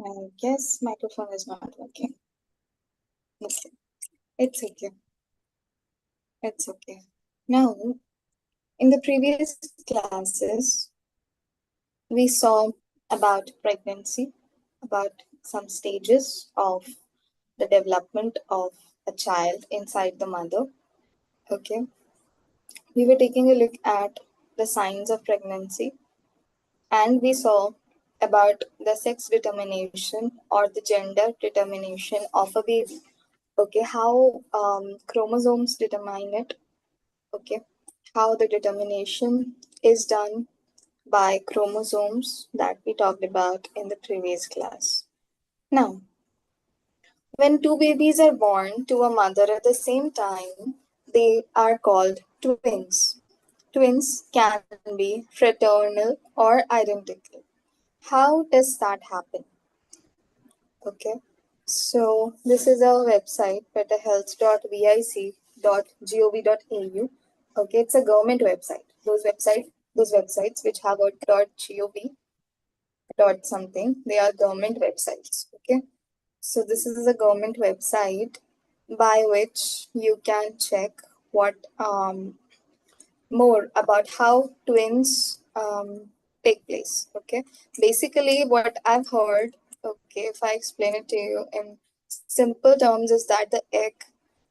I guess microphone is not working. Okay. It's okay. It's okay. Now, in the previous classes, we saw about pregnancy, about some stages of the development of a child inside the mother. Okay. We were taking a look at the signs of pregnancy, and we saw about the sex determination or the gender determination of a baby. Okay, how chromosomes determine it. Okay, how the determination is done by chromosomes that we talked about in the previous class. Now, when two babies are born to a mother at the same time, they are called twins. Twins can be fraternal or identical. How does that happen? Okay, so this is our website, betterhealth.vic.gov.au. Okay, it's a government website. Those websites which have a .gov dot something, they are government websites. Okay, so this is a government website by which you can check what more about how twins take place. Okay, basically what I've heard, okay, if I explain it to you in simple terms, is that the egg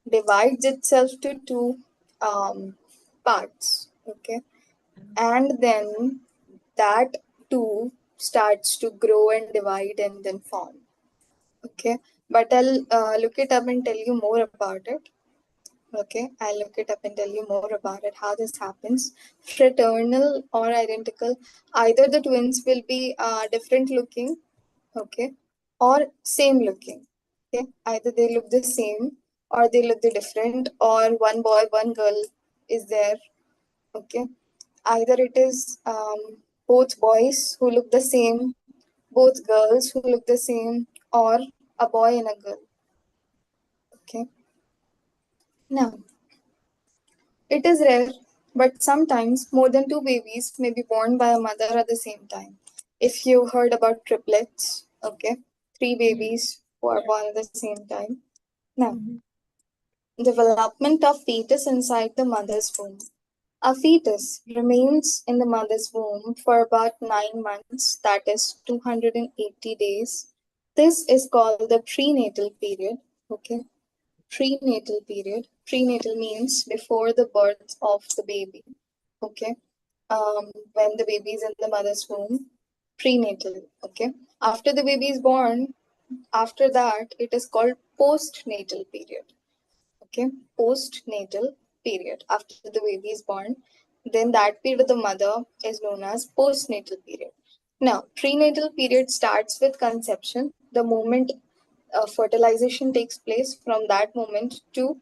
divides itself to two parts. Okay, and then that two starts to grow and divide and then form. Okay, but I'll look it up and tell you more about it. Okay, I'll look it up and tell you more about it, how this happens. Fraternal or identical, either the twins will be different looking, okay, or same looking. Okay, either they look the same or they look the different, or one boy, one girl is there. Okay, either it is both boys who look the same, both girls who look the same, or a boy and a girl. Okay, now it is rare, but sometimes more than two babies may be born by a mother at the same time. If you heard about triplets, okay, three babies who are born at the same time. Now, development of fetus inside the mother's womb. A fetus remains in the mother's womb for about 9 months, that is 280 days. This is called the prenatal period, okay? Prenatal period. Prenatal means before the birth of the baby. Okay. When the baby is in the mother's womb, prenatal. Okay. After the baby is born, after that, it is called postnatal period. Okay. Postnatal period. After the baby is born, then that period of the mother is known as postnatal period. Now, prenatal period starts with conception, the moment fertilization takes place from that moment to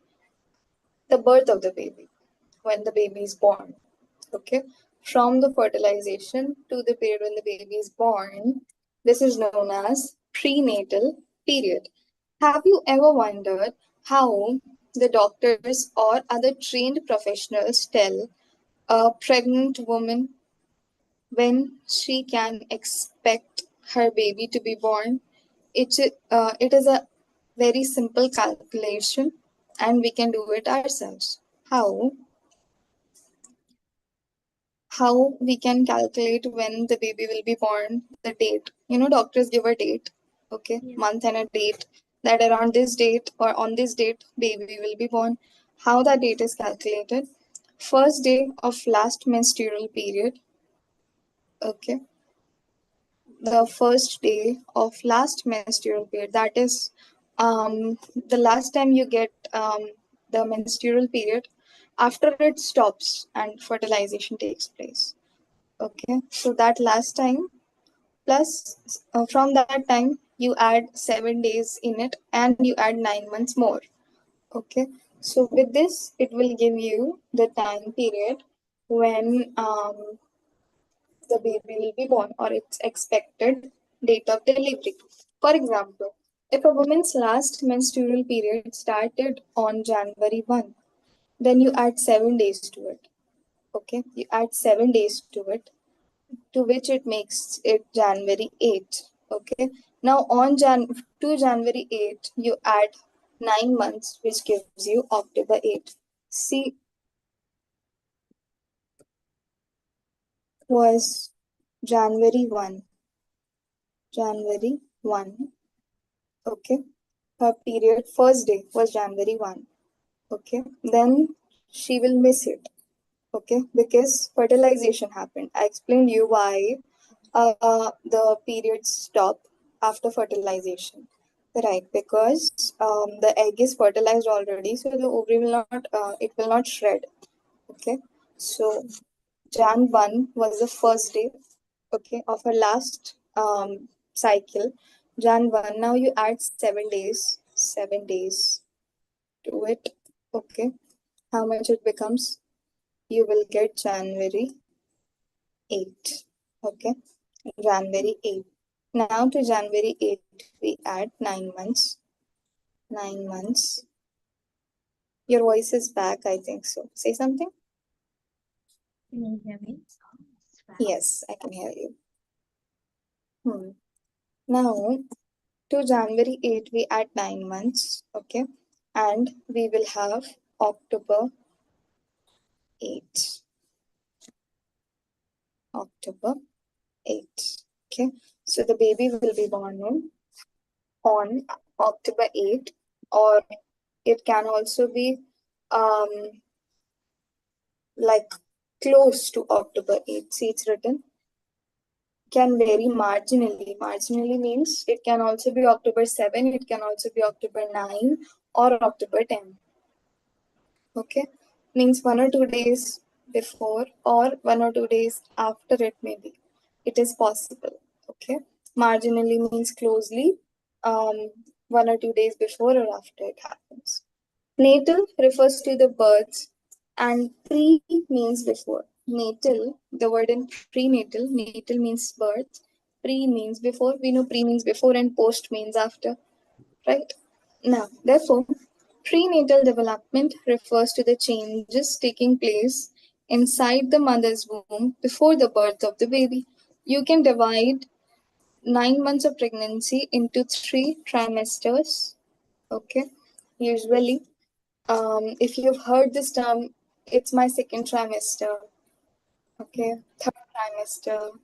the birth of the baby, when the baby is born. Okay, from the fertilization to the period when the baby is born, this is known as prenatal period. Have you ever wondered how the doctors or other trained professionals tell a pregnant woman when she can expect her baby to be born? It is a very simple calculation and we can do it ourselves. How we can calculate when the baby will be born, the date. Doctors give a date, okay, month and a date, that around this date or on this date, baby will be born. How that date is calculated? First day of last menstrual period, okay, the first day of last menstrual period, that is the last time you get the menstrual period, after it stops and fertilization takes place. Okay, so that last time plus from that time you add 7 days in it and you add 9 months more. Okay, so with this it will give you the time period when the baby will be born or its expected date of delivery. For example, if a woman's last menstrual period started on January 1, then you add 7 days to it. Okay, you add 7 days to it, to which it makes it January 8. Okay. Now on to January 8, you add 9 months, which gives you October 8. See, was January 1. January 1. Okay. Her period first day was January 1. Okay. Then she will miss it. Okay. Because fertilization happened. I explained you why the periods stop after fertilization. Right, because the egg is fertilized already, so the ovary will not, it will not shred. Okay, so Jan 1 was the first day, okay, of her last cycle. Jan 1, now you add 7 days to it. Okay, how much it becomes? You will get January 8. Okay, January 8. Now to January 8, we add 9 months. 9 months. Your voice is back, I think so. Say something. Can you hear me? Yes, I can hear you. Now, to January 8, we add 9 months, okay? And we will have October 8. October 8. Okay, so the baby will be born on October 8, or it can also be um like close to October 8. See, it's written can vary marginally. Marginally means it can also be October 7, it can also be October 9 or October 10. Okay, means 1 or 2 days before or 1 or 2 days after it may be. It is possible. Okay, marginally means closely, 1 or 2 days before or after it happens. Natal refers to the births and pre means before. Natal, the word in prenatal, natal means birth, pre means before. We know pre means before and post means after, right? Now, therefore, prenatal development refers to the changes taking place inside the mother's womb before the birth of the baby. You can divide 9 months of pregnancy into 3 trimesters. Okay, usually if you've heard this term, it's my second trimester, okay, third trimester.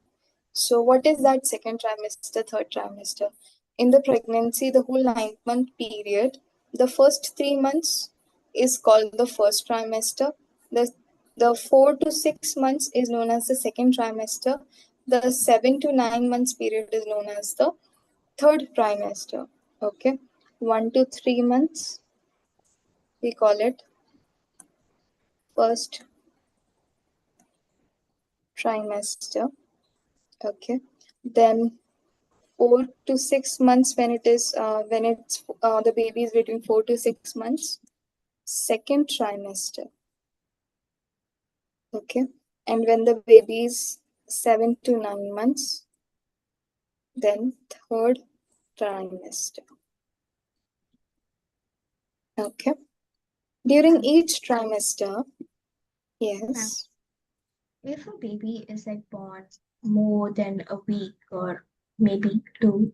So, what is that second trimester, third trimester? In the pregnancy, the whole 9 month period, the first 3 months is called the first trimester. The 4 to 6 months is known as the second trimester. The 7 to 9 months period is known as the third trimester. Okay, 1 to 3 months, we call it first trimester. Okay, then 4 to 6 months when it is when it's the baby is between 4 to 6 months, second trimester. Okay, and when the baby is 7 to 9 months, then third trimester. Okay, during each trimester, yes. If a baby is like born more than a week or maybe two,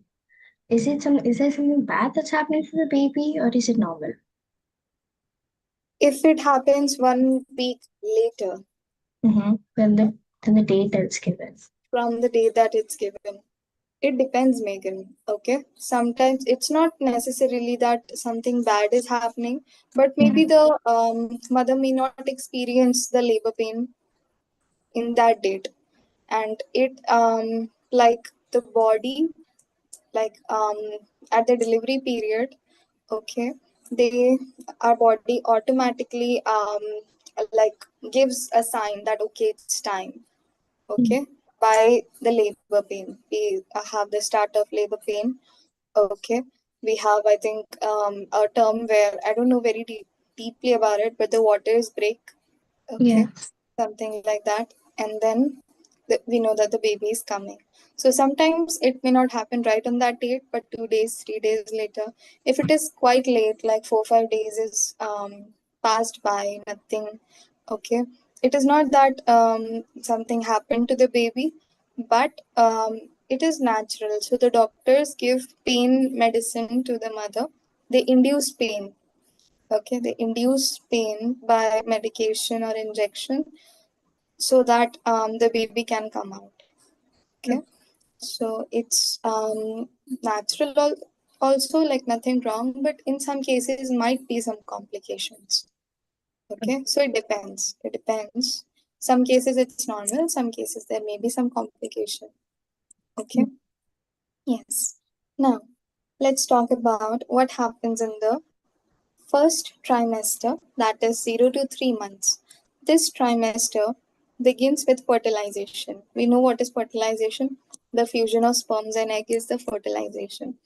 is there something bad that's happening to the baby or is it normal? If it happens 1 week later Mm-hmm. When the date that's given. from the day that it's given, it depends, Megan. Okay. Sometimes it's not necessarily that something bad is happening, but maybe the mother may not experience the labor pain in that date. And it, like the body, like at the delivery period, okay, our body automatically like gives a sign that, okay, it's time. Okay, by the labor pain. We have the start of labor pain. Okay, we have, I think, a term where I don't know very deeply about it, but the waters break. Yeah. Okay, something like that, and then we know that the baby is coming. So sometimes it may not happen right on that date, but 2 days, 3 days later. If it is quite late, like 4 5 days is passed by, nothing. Okay, it is not that something happened to the baby, but it is natural. So the doctors give pain medicine to the mother. They induce pain. Okay, they induce pain by medication or injection so that the baby can come out. Okay, so it's natural also, like nothing wrong, but in some cases might be some complications. Okay, so it depends. It depends. Some cases it's normal, some cases there may be some complication. Okay, yes. Now, let's talk about what happens in the first trimester, that is 0 to 3 months. This trimester begins with fertilization. We know what is fertilization. The fusion of sperms and egg is the fertilization.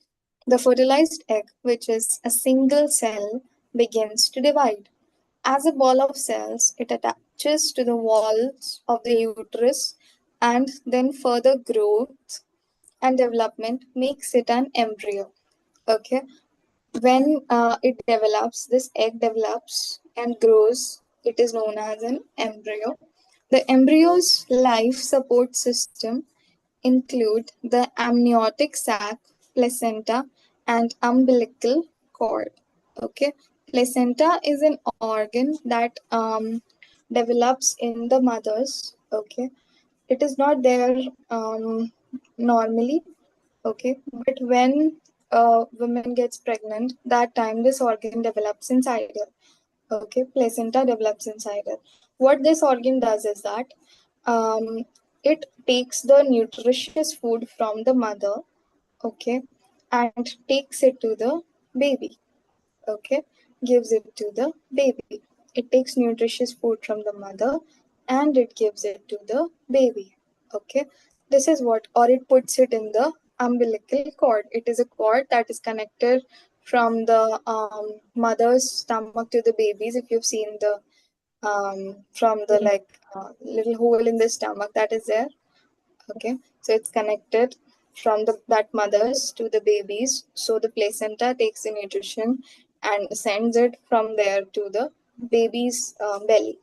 The fertilized egg, which is a single cell, begins to divide. As a ball of cells, it attaches to the walls of the uterus, and then further growth and development makes it an embryo. Okay, when it develops, this egg develops and grows, it is known as an embryo. The embryo's life support system include the amniotic sac, placenta, and umbilical cord. Okay, placenta is an organ that develops in the mothers. Okay, it is not there normally. Okay, but when a woman gets pregnant, that time this organ develops inside her. Okay, placenta develops inside her. What this organ does is that um, it takes the nutritious food from the mother, okay, and takes it to the baby. Okay, gives it to the baby. It takes nutritious food from the mother and it gives it to the baby. Okay, this is what, or it puts it in the umbilical cord. It is a cord that is connected from the mother's stomach to the babies. If you've seen the from the Yeah. like little hole in the stomach that is there. Okay, so it's connected from the that mothers to the babies. So the placenta takes the nutrition and sends it from there to the baby's belly.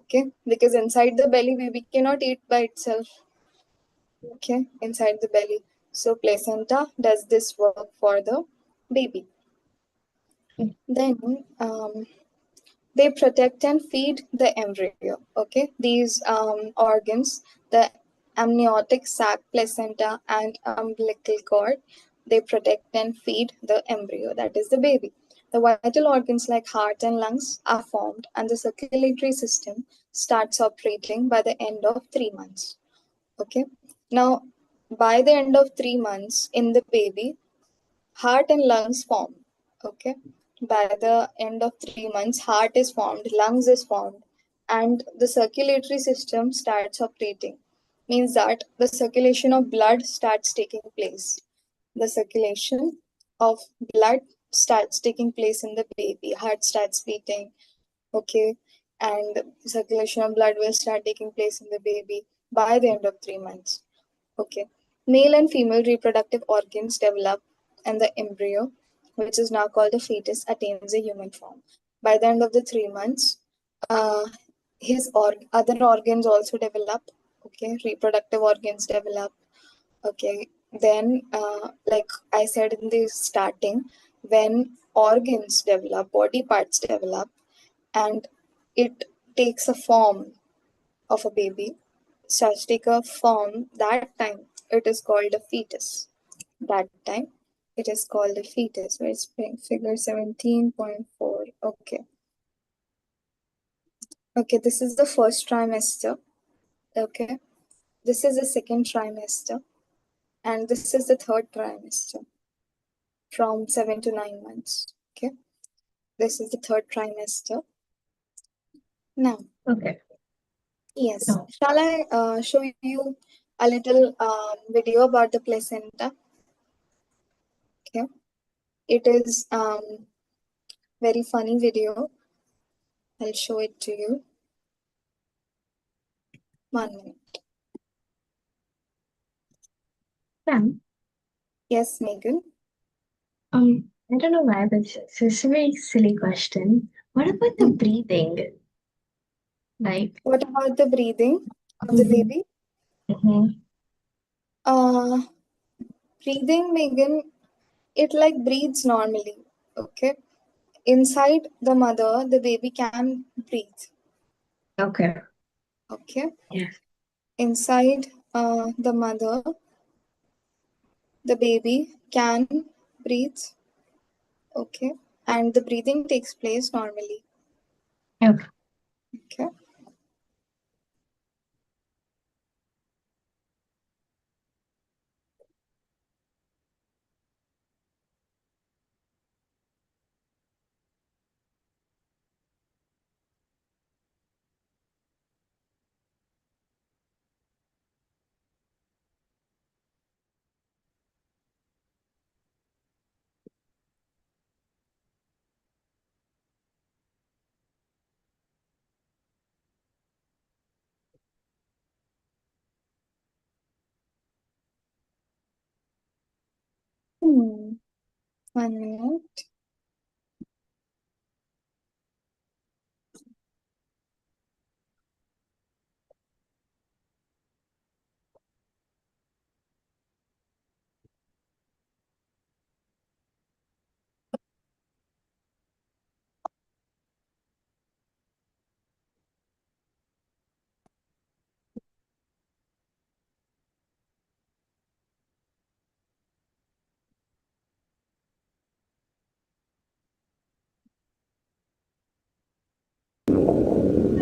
Okay, because inside the belly baby cannot eat by itself. Okay, inside the belly. So placenta does this work for the baby. Then they protect and feed the embryo. Okay, these organs, the amniotic sac, placenta, and umbilical cord, they protect and feed the embryo, that is the baby. The vital organs like heart and lungs are formed, and the circulatory system starts operating by the end of 3 months. Okay, now by the end of 3 months in the baby, heart and lungs form. Okay, by the end of 3 months, heart is formed, lungs is formed, and the circulatory system starts operating. Means that the circulation of blood starts taking place. The circulation of blood starts taking place in the baby. Heart starts beating. Okay, and circulation of blood will start taking place in the baby by the end of 3 months. Okay. Male and female reproductive organs develop, and the embryo, which is now called the fetus, attains a human form. By the end of the 3 months, uh, his other organs also develop. Okay, reproductive organs develop. Okay, then, like I said in the starting, when organs develop, body parts develop, and it takes a form of a baby, starts take a form, that time it is called a fetus. That time it is called a fetus. Where it's figure 17.4. Okay. Okay, this is the first trimester. Okay. This is the second trimester. And this is the third trimester from 7 to 9 months. Okay. This is the third trimester. Now, Okay. yes. No. Shall I show you a little video about the placenta? Okay. It is very funny video. I'll show it to you. 1 minute. Ma'am, Yes, Megan. I don't know why, but it's a very silly question. What about the Mhm. breathing? Like, What about the breathing of the mm-hmm, baby? mm-hmm, Uh, Breathing, Megan, it like breathes normally. Okay. Inside the mother, the baby can breathe. Okay. Okay. Yes. Inside the mother, the baby can breathe. Okay. And the breathing takes place normally. Okay. Okay. Hmm. 1 minute.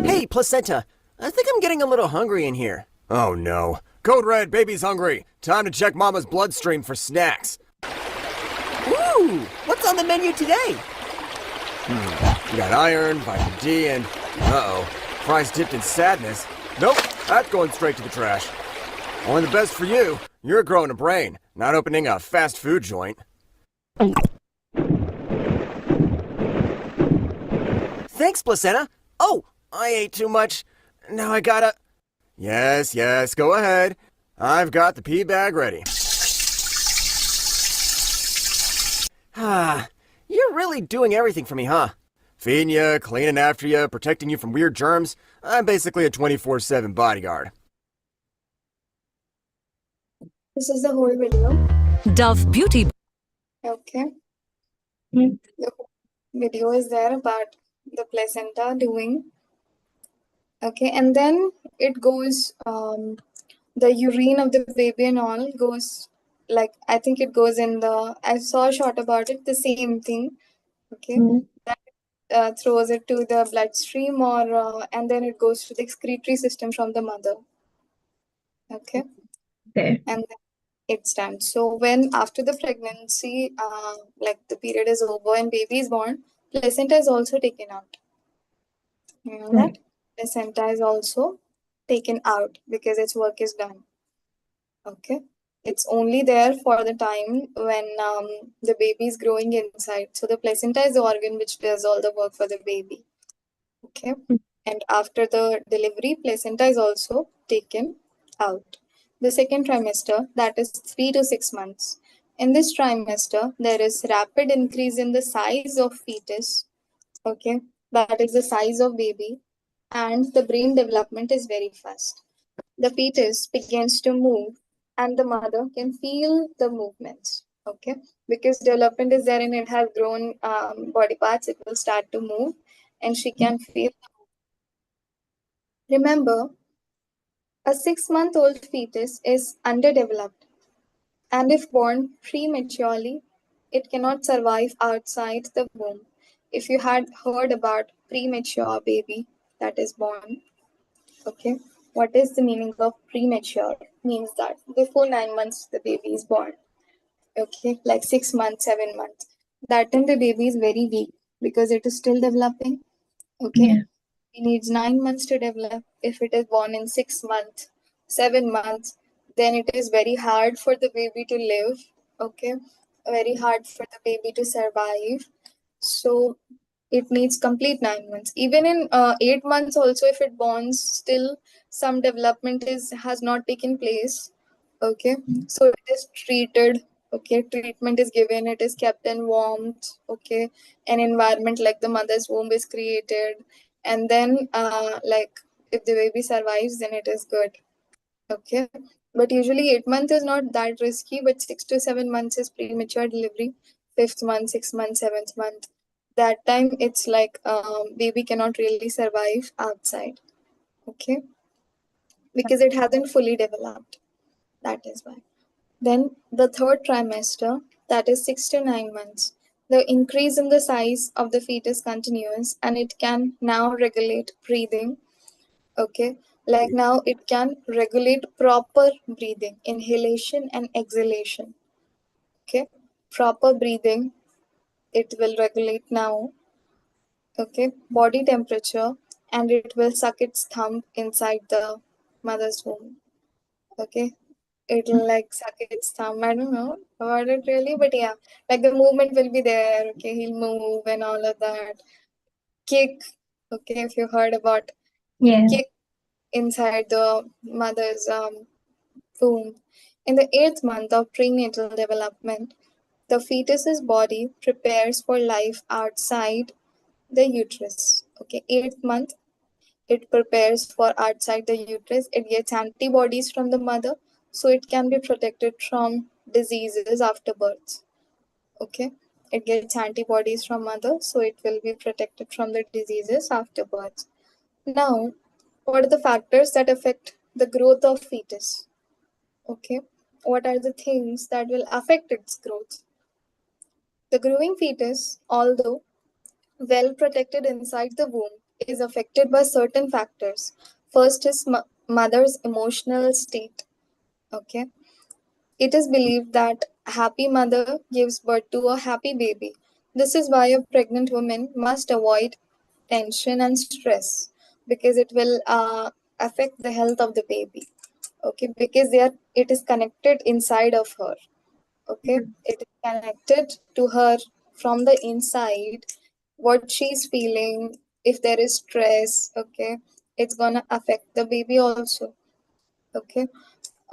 Hey, placenta. I think I'm getting a little hungry in here. Oh no. Code Red, baby's hungry. Time to check Mama's bloodstream for snacks. Ooh, what's on the menu today? We got iron, vitamin D, and uh-oh, fries dipped in sadness. Nope, that's going straight to the trash. Only the best for you. You're growing a brain, not opening a fast food joint. Thanks, placenta. Oh, I ate too much. Now I gotta. Yes, yes, go ahead. I've got the pee bag ready. Ah, you're really doing everything for me, huh? Feeding you, cleaning after you, protecting you from weird germs. I'm basically a 24/7 bodyguard. This is the whole video. Dove Beauty. Okay. Mm. The whole video is there about the placenta doing. Okay. And then it goes, the urine of the baby and all goes, like, I think it goes in the, I saw a shot about it, the same thing. Okay. Mm. Throws it to the bloodstream or, and then it goes to the excretory system from the mother. Okay. Okay. And it's done. So when after the pregnancy, like the period is over and baby is born, placenta is also taken out. You know Right. that placenta is also taken out because its work is done. Okay, it's only there for the time when the baby is growing inside. So the placenta is the organ which does all the work for the baby. Okay, and after the delivery, placenta is also taken out. The second trimester, that is 3 to 6 months. In this trimester, there is rapid increase in the size of fetus. Okay, that is the size of baby, and the brain development is very fast. The fetus begins to move, and the mother can feel the movements. Okay, because development is there and it has grown body parts, it will start to move, and she can feel. Remember, a 6 month old fetus is underdeveloped, and if born prematurely, it cannot survive outside the womb. If you had heard about premature baby that is born, okay, what is the meaning of premature? Means that before 9 months the baby is born, okay, like 6 months, 7 months. That time the baby is very weak because it is still developing, okay. Yeah. It needs 9 months to develop. If it is born in 6 months, 7 months, then it is very hard for the baby to live. Okay, very hard for the baby to survive. So it needs complete 9 months. Even in 8 months, also, if it borns, still some development is has not taken place. Okay, so it is treated. Okay, treatment is given. It is kept in warmth. Okay, an environment like the mother's womb is created, and then like if the baby survives, then it is good. Okay, But usually 8 months is not that risky, but 6 to 7 months is premature delivery. Fifth month, 6 months, seventh month. That time it's like baby cannot really survive outside. Okay, because it hasn't fully developed. That is why. Then the third trimester, that is 6 to 9 months. The increase in the size of the fetus continues and it can now regulate breathing. Okay, like now it can regulate proper breathing, inhalation and exhalation. Okay, proper breathing, it will regulate now. Okay, body temperature, and it will suck its thumb inside the mother's womb. Okay, it'll like suck its thumb. I don't know about it really, but yeah, like the movement will be there. Okay, he'll move and all of that. Kick. Okay, if you heard about Yeah. kick inside the mother's womb. In the eighth month of prenatal development, the fetus's body prepares for life outside the uterus. Okay, eighth month, it prepares for outside the uterus. It gets antibodies from the mother, so it can be protected from diseases after birth. Okay, it gets antibodies from mother, so it will be protected from the diseases after birth. Now, what are the factors that affect the growth of fetus? Okay, what are the things that will affect its growth? The growing fetus, although well protected inside the womb, is affected by certain factors. First is mother's emotional state. Okay, it is believed that a happy mother gives birth to a happy baby. This is why a pregnant woman must avoid tension and stress, because it will affect the health of the baby. Okay, because it is connected inside of her. Okay, it is connected to her from the inside, what she's feeling. If there is stress, okay, it's gonna affect the baby also. Okay,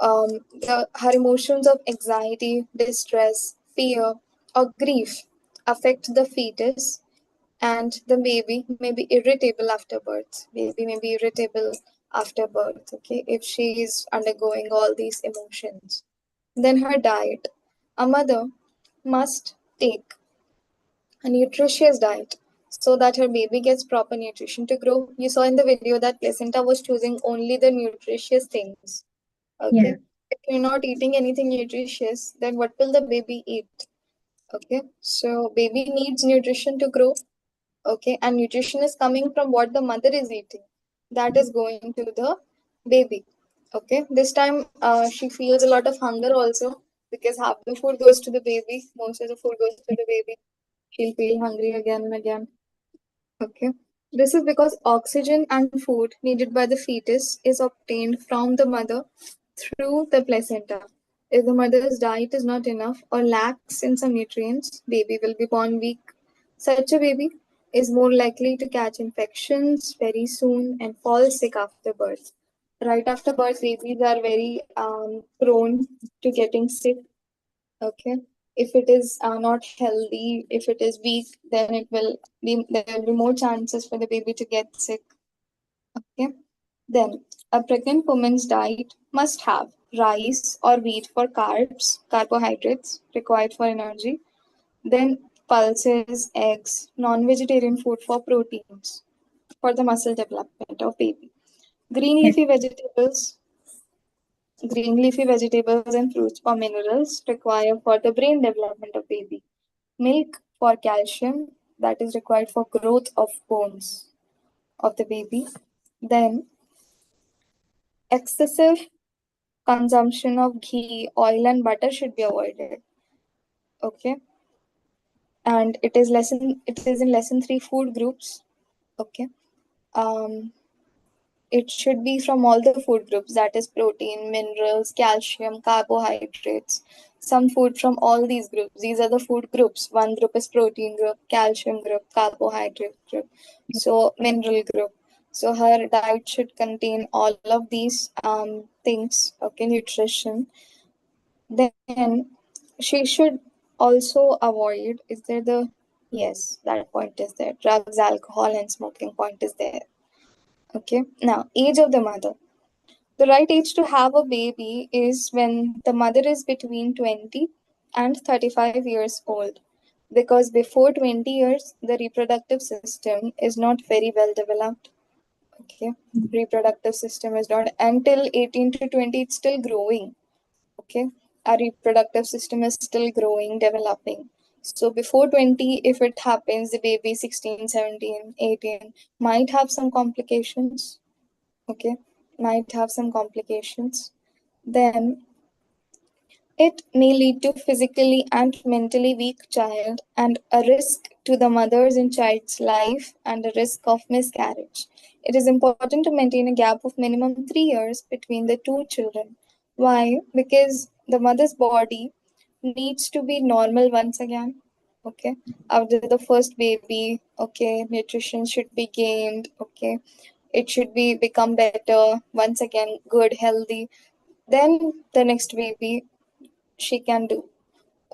her emotions of anxiety, distress, fear, or grief affect the fetus, and the baby may be irritable after birth. Baby may be irritable after birth, okay, if she is undergoing all these emotions. Then her diet. A mother must take a nutritious diet so that her baby gets proper nutrition to grow. You saw in the video that placenta was choosing only the nutritious things. Yeah. Okay. If you're not eating anything nutritious, then what will the baby eat? Okay. So baby needs nutrition to grow. Okay. And nutrition is coming from what the mother is eating. That is going to the baby. Okay. This time she feels a lot of hunger also, because half the food goes to the baby. Most of the food goes to the baby. She'll feel hungry again and again. Okay. This is because oxygen and food needed by the fetus is obtained from the mother through the placenta. If the mother's diet is not enough or lacks in some nutrients, baby will be born weak. Such a baby is more likely to catch infections very soon and fall sick after birth. Right after birth, babies are very prone to getting sick. Okay, if it is not healthy, if it is weak, then there will be more chances for the baby to get sick. Okay, then a pregnant woman's diet must have rice or wheat for carbs, carbohydrates required for energy, then pulses, eggs, non-vegetarian food for proteins for the muscle development of baby. Green Yeah. leafy vegetables, green leafy vegetables and fruits for minerals required for the brain development of baby. Milk for calcium that is required for growth of bones of the baby. Then excessive consumption of ghee, oil and butter should be avoided. Okay. And it is in lesson 3 food groups. Okay. Um, it should be from all the food groups, that is protein, minerals, calcium, carbohydrates, some food from all these groups. These are the food groups. One group is protein group, calcium group, carbohydrate group, so mineral group. So her diet should contain all of these things, okay, nutrition. Then she should also avoid, is there the, yes, that point is there, drugs, alcohol and smoking point is there. Okay, now age of the mother. The right age to have a baby is when the mother is between 20 and 35 years old. Because before 20 years, the reproductive system is not very well developed. Okay, reproductive system is not until 18 to 20, it's still growing. Okay, our reproductive system is still growing, developing. So before 20, if it happens, the baby 16, 17, 18 might have some complications. Okay, might have some complications. Then it may lead to physically and mentally weak child and a risk to the mother's and child's life and a risk of miscarriage. It is important to maintain a gap of minimum 3 years between the two children. Why? Because the mother's body needs to be normal once again. Okay, after the first baby, okay, nutrition should be gained. Okay, it should be become better once again, good, healthy. Then the next baby she can do.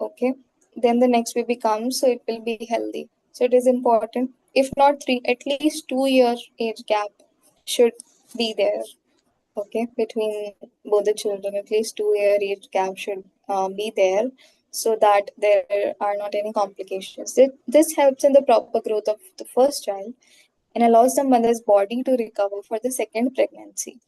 Okay, then the next baby comes, so it will be healthy. So it is important, if not three, at least 2 year age gap should be there. Okay, between both the children, at least 2 year age gap should be there, so that there are not any complications. This helps in the proper growth of the first child and allows the mother's body to recover for the second pregnancy.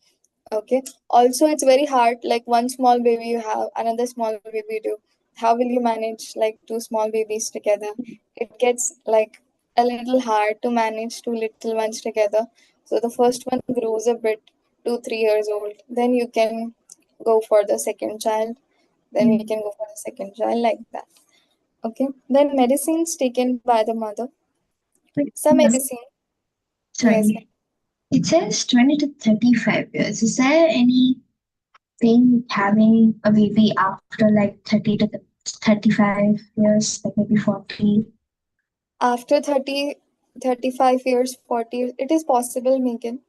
Okay. Also, it's very hard. Like one small baby you have, another small baby you do. How will you manage like two small babies together? It gets like a little hard to manage two little ones together. So the first one grows a bit, 2, 3 years old. Then you can go for the second child. Then you can go for the second child like that. Okay. Then medicines taken by the mother. Wait, Some medicine. Yes. sorry. It says 20 to 35 years. Is there anything having a baby after like 30 to 35 years, like maybe 40? After 30, 35 years, 40 years, it is possible, Megan.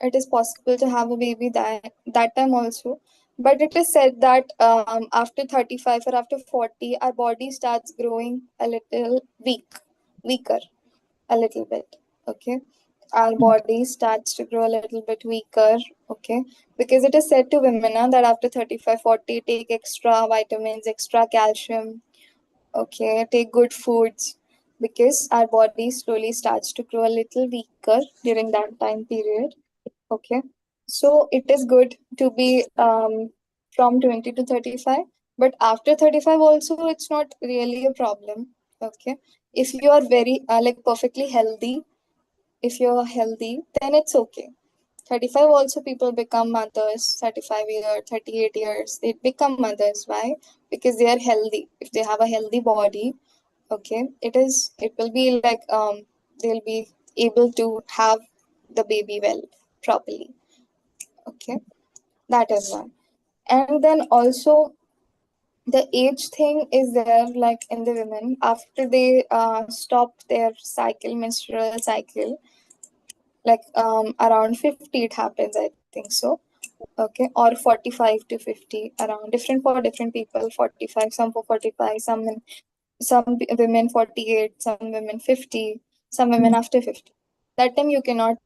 It is possible to have a baby that time also. But it is said that after 35 or after 40, our body starts growing a little weaker, a little bit. Okay. Our body starts to grow a little bit weaker. Okay. Because it is said to women that after 35, 40, take extra vitamins, extra calcium. Okay, take good foods because our body slowly starts to grow a little weaker during that time period. Okay, so it is good to be from 20 to 35, but after 35 also it's not really a problem. Okay, if you are very like perfectly healthy, if you're healthy, then it's okay. 35 also people become mothers, 35 years, 38 years, they become mothers. Why? Because they are healthy. If they have a healthy body, okay, it will be like they'll be able to have the baby well properly. Okay, that is one. And then also the age thing is there, like in the women after they stop their cycle, menstrual cycle, like around 50 it happens, I think so. Okay, or 45 to 50, around, different for different people. 45, some for 45, some women 48, some women 50, some women after 50. That time you cannot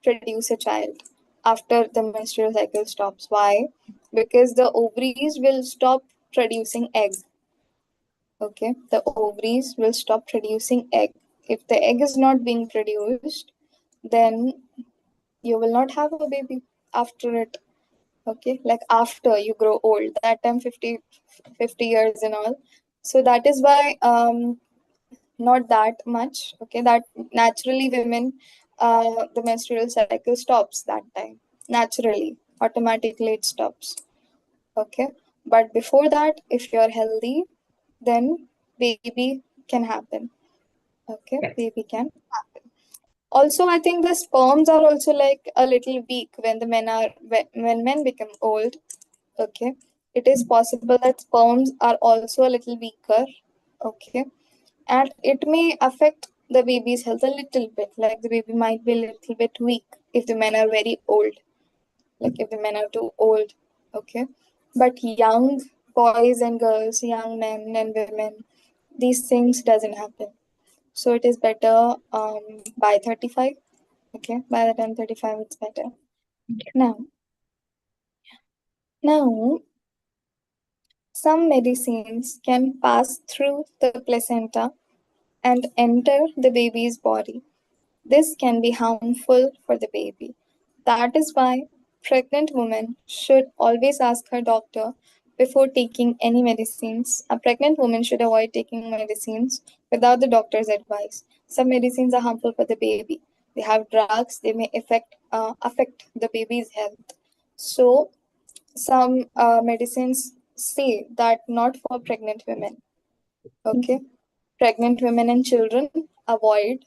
produce a child after the menstrual cycle stops. Why? Because the ovaries will stop producing egg. Okay, the ovaries will stop producing egg. If the egg is not being produced, then you will not have a baby after it. Okay, like after you grow old, that time 50 years and all. So that is why not that much. Okay, that naturally women the menstrual cycle stops that time, naturally, automatically it stops. Okay, but before that, if you're healthy, then baby can happen. Okay, baby can happen. Also, I think the sperms are also like a little weak when the men are when men become old. Okay, it is possible that sperms are also a little weaker. Okay, and it may affect the baby's health a little bit. Like the baby might be a little bit weak if the men are very old, like if the men are too old. Okay, but young boys and girls, young men and women, these things doesn't happen. So it is better by 35. Okay, by the time 35 it's better. Now Now, some medicines can pass through the placenta and enter the baby's body. This can be harmful for the baby. That is why pregnant women should always ask her doctor before taking any medicines. A pregnant woman should avoid taking medicines without the doctor's advice. Some medicines are harmful for the baby. They have drugs. They may affect the baby's health. So some medicines say that not for pregnant women. Okay, pregnant women and children avoid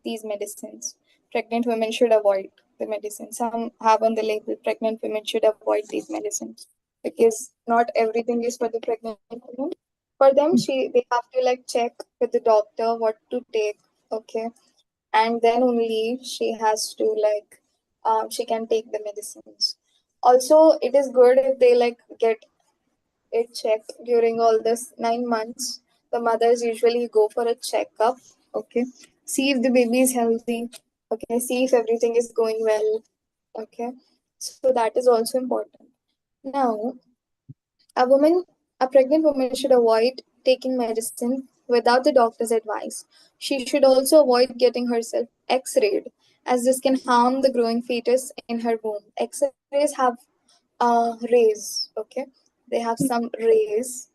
these medicines. Pregnant women should avoid the medicine. Some have on the label pregnant women should avoid these medicines because not everything is for the pregnant woman. For them, they have to like check with the doctor what to take, okay, and then only she has to like she can take the medicines. Also, it is good if they like get it checked during all this 9 months. The mothers usually go for a checkup, okay, see if the baby is healthy, okay, see if everything is going well, okay. So that is also important. Now, a woman, a pregnant woman should avoid taking medicine without the doctor's advice. She should also avoid getting herself x-rayed as this can harm the growing fetus in her womb. X-rays have rays, okay, they have some rays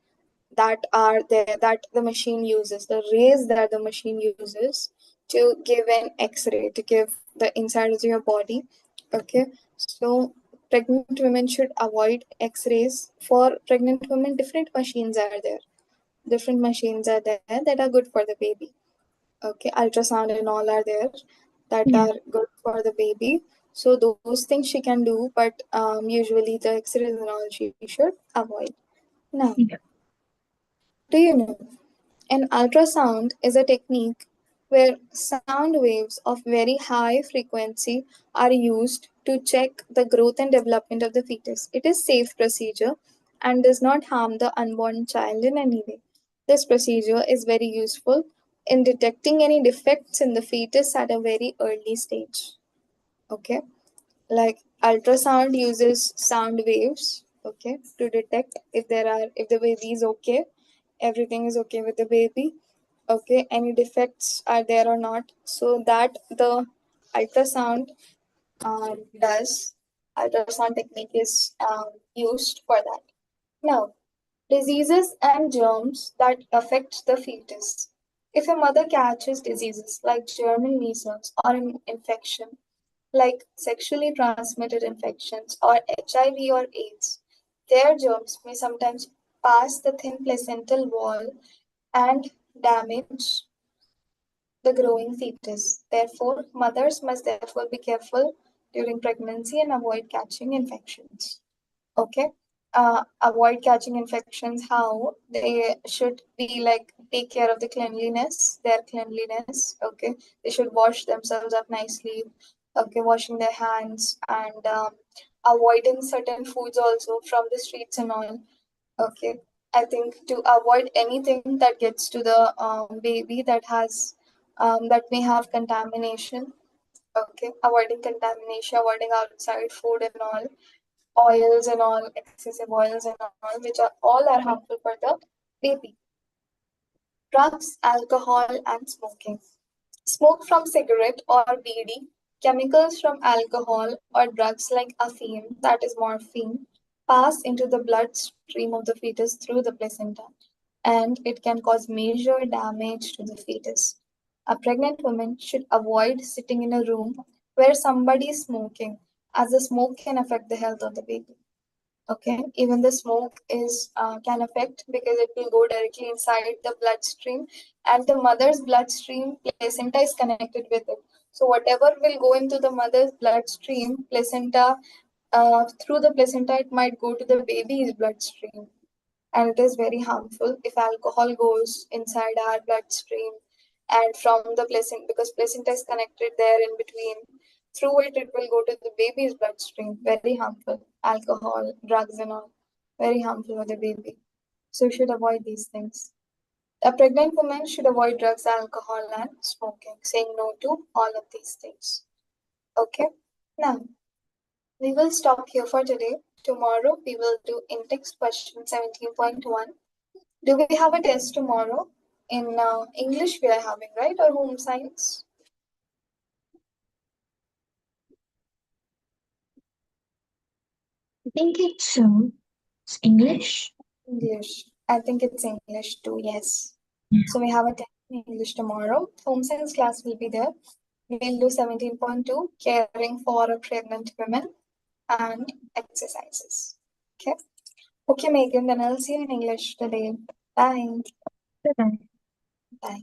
that are there that the machine uses, the rays that the machine uses to give an x-ray to give the inside of your body, okay. So pregnant women should avoid x-rays. For pregnant women, different machines are there, different machines are there that are good for the baby, okay. Ultrasound and all are there that Yeah. are good for the baby. So those things she can do, but usually the x-rays and all she should avoid. Now, Yeah. do you know, an ultrasound is a technique where sound waves of very high frequency are used to check the growth and development of the fetus. It is safe procedure and does not harm the unborn child in any way. This procedure is very useful in detecting any defects in the fetus at a very early stage. Okay, like ultrasound uses sound waves, okay, to detect if the baby is okay, everything is okay with the baby, okay, any defects are there or not, so that the ultrasound does ultrasound technique is used for that. Now, diseases and germs that affect the fetus. If a mother catches diseases like German measles or an infection like sexually transmitted infections or HIV or AIDS, their germs may sometimes pass the thin placental wall and damage the growing fetus. Therefore, mothers must therefore be careful during pregnancy and avoid catching infections. Okay. Avoid catching infections. How they should be like take care of the cleanliness, their cleanliness. Okay, they should wash themselves up nicely. Okay, washing their hands and avoiding certain foods also from the streets and all. Okay, I think to avoid anything that gets to the baby that may have contamination. Okay, avoiding contamination, avoiding outside food and all, oils and all, excessive oils and all, which are all are harmful for the baby. Drugs, alcohol, and smoking. Smoke from cigarette or BD, chemicals from alcohol or drugs like afine, that is morphine, pass into the bloodstream of the fetus through the placenta, and it can cause major damage to the fetus. A pregnant woman should avoid sitting in a room where somebody is smoking, as the smoke can affect the health of the baby. Okay, even the smoke is can affect because it will go directly inside the bloodstream, and the mother's bloodstream placenta is connected with it. So whatever will go into the mother's bloodstream placenta, through the placenta it might go to the baby's bloodstream, and it is very harmful if alcohol goes inside our bloodstream and from the placenta, because placenta is connected there in between, through it will go to the baby's bloodstream. Very harmful. Alcohol, drugs and all, very harmful for the baby. So you should avoid these things. A pregnant woman should avoid drugs, alcohol and smoking, saying no to all of these things. Okay, now we will stop here for today. Tomorrow we will do in-text question 17.1. Do we have a test tomorrow? In English we are having, right? Or home science? I think it's English. English. I think it's English too, yes. So we have a test in English tomorrow. Home science class will be there. We'll do 17.2, caring for a pregnant women and exercises. Okay. Okay, Megan, then I'll see you in English today. Bye. Bye-bye. Bye.